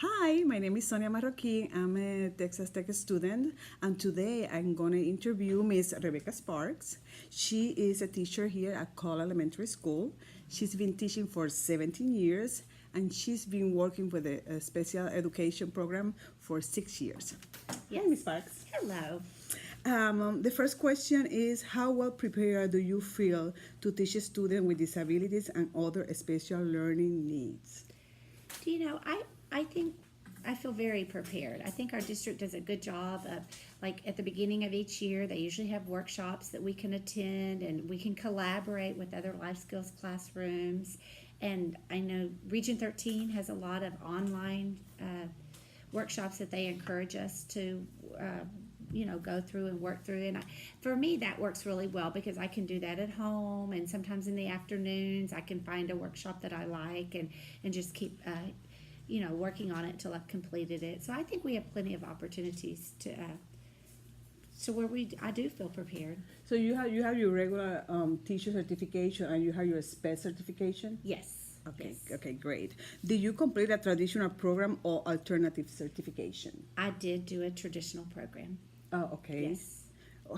Hi, my name is Sonia Marroquin. I'm a Texas Tech student, and today I'm going to interview Miss Rebecca Sparks. She is a teacher here at Cole Elementary School. She's been teaching for 17 years, and she's been working with a special education program for 6 years. Hi, Miss Sparks. Hello. The first question is, how well prepared do you feel to teach students with disabilities and other special learning needs? Do you know, I think I feel very prepared. I think our district does a good job of, like, at the beginning of each year, they usually have workshops that we can attend and we can collaborate with other life skills classrooms. And I know Region 13 has a lot of online workshops that they encourage us to go through and work through. And for me, that works really well because I can do that at home, and sometimes in the afternoons I can find a workshop that I like and just keep working on it until I've completed it. So I think we have plenty of opportunities to where I do feel prepared. So you have your regular teacher certification and you have your SPED certification? Yes. Okay, Yes. okay, great. Did you complete a traditional program or alternative certification? I did do a traditional program. Oh, okay. Yes.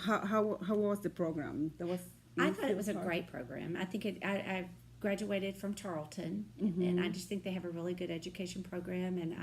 How was the program? That was I thought it was a hard? great program. I think I graduated from Tarleton, and I just think they have a really good education program, and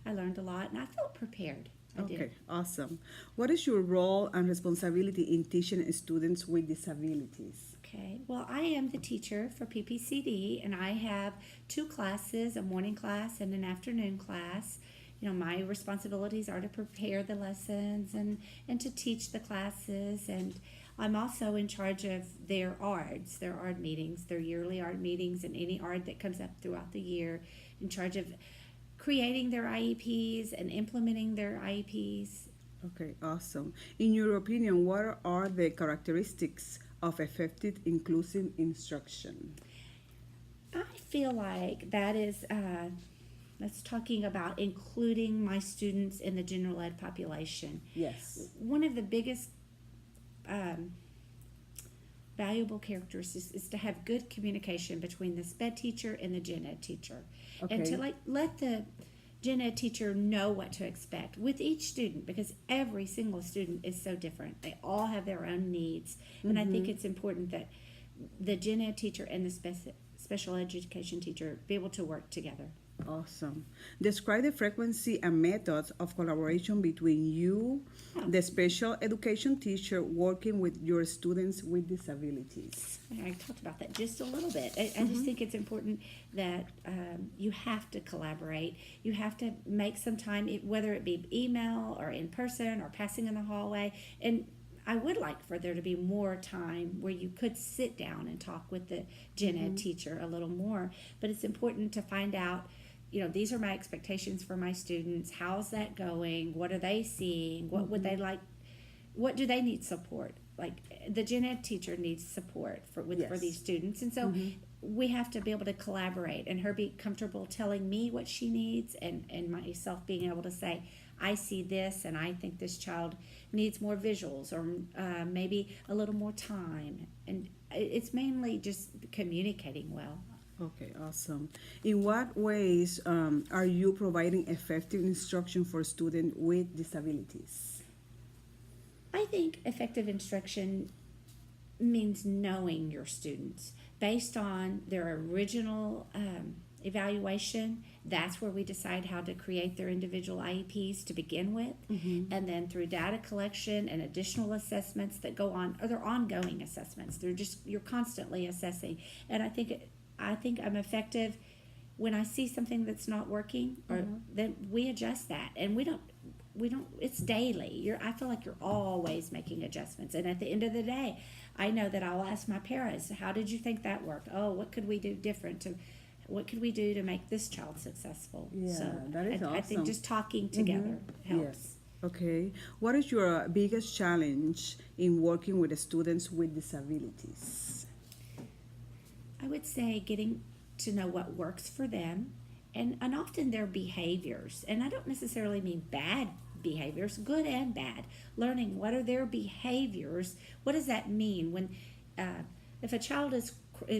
I learned a lot, and I felt prepared. I Okay, did. awesome. What is your role and responsibility in teaching students with disabilities? Okay, well, I am the teacher for PPCD, and I have two classes, a morning class and an afternoon class. My responsibilities are to prepare the lessons and to teach the classes, and I'm also in charge of their ARD meetings, their yearly ARD meetings, and any ARD that comes up throughout the year, in charge of creating their IEPs and implementing their IEPs. Okay, awesome. In your opinion, what are the characteristics of effective inclusive instruction? I feel like that is that's talking about including my students in the general ed population. Yes. One of the biggest um, valuable characteristics is to have good communication between the SPED teacher and the gen ed teacher, and to Okay. let the gen ed teacher know what to expect with each student, because every single student is so different. They all have their own needs, and I think it's important that the gen ed teacher and the special education teacher be able to work together. Awesome. Describe the frequency and methods of collaboration between you, Oh. the special education teacher, working with your students with disabilities. I talked about that just a little bit. I just think it's important that you have to collaborate. You have to make some time, whether it be email or in person or passing in the hallway. And I would like for there to be more time where you could sit down and talk with the gen ed teacher a little more. But it's important to find out, these are my expectations for my students. How's that going? What are they seeing? What would they like? What do they need support? Like, the gen ed teacher needs support for Yes. these students, and so we have to be able to collaborate, and her be comfortable telling me what she needs, and myself being able to say, I see this, and I think this child needs more visuals, or maybe a little more time, and it's mainly just communicating well. Okay, awesome. In what ways are you providing effective instruction for students with disabilities? I think effective instruction means knowing your students based on their original evaluation. That's where we decide how to create their individual IEPs to begin with, and then through data collection and additional assessments that go on, or they're ongoing assessments. You're constantly assessing, and I think I'm effective when I see something that's not working, or then we adjust that, and we don't. It's daily. I feel like you're always making adjustments, and at the end of the day, I know that I'll ask my parents, how did you think that worked? Oh, what could we do different what could we do to make this child successful? Yeah, So that is I think awesome. just talking together helps. Yes. Okay. What is your biggest challenge in working with the students with disabilities? I would say getting to know what works for them, and often their behaviors. And I don't necessarily mean bad behaviors, good and bad. Learning what are their behaviors. What does that mean when, if a child is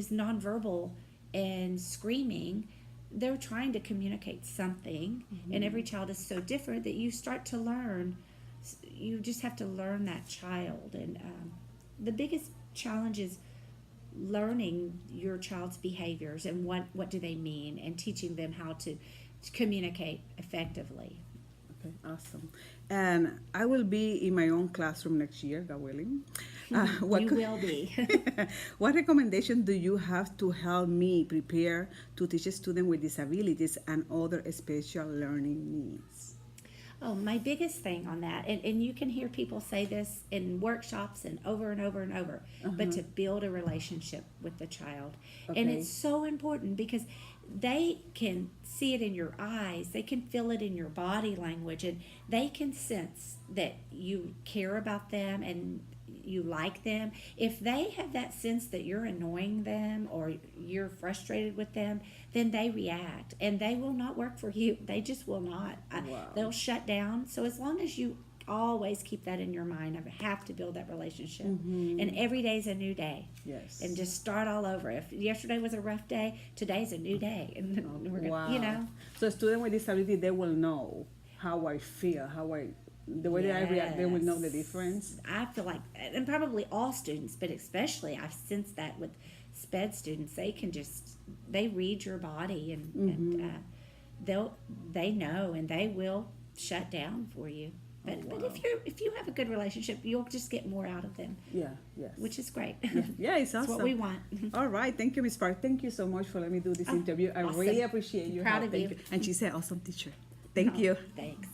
nonverbal and screaming? they're trying to communicate something, and every child is so different that you start to learn. You just have to learn that child, and the biggest challenge is learning your child's behaviors and what do they mean, and teaching them how to communicate effectively. Okay, awesome. And I will be in my own classroom next year, God willing. You will be. What recommendation do you have to help me prepare to teach a student with disabilities and other special learning needs? Oh, my biggest thing on that, and you can hear people say this in workshops and over and over and over, but to build a relationship with the child. And Okay. it's so important because they can see it in your eyes, they can feel it in your body language, and they can sense that you care about them and you like them. If they have that sense that you're annoying them or you're frustrated with them, then they react and they will not work for you. They just will not. Wow. They'll shut down. So as long as you always keep that in your mind, I have to build that relationship. And every day is a new day. Yes. And just start all over. If yesterday was a rough day, today's a new day. And we're gonna, Wow. you know. So a student with disability, they will know how I feel, the way that I react, they will know the difference. I feel like, and probably all students, but especially I've sensed that with SPED students, they read your body, and they know, and they will shut down for you. But if you have a good relationship, you'll just get more out of them. Yeah, yes. Which is great. Yeah, it's awesome. That's what we want. All right, thank you, Ms. Park. Thank you so much for letting me do this interview. I awesome. really appreciate you. Proud of Thank you. And she's an awesome teacher. Thank you. Thanks.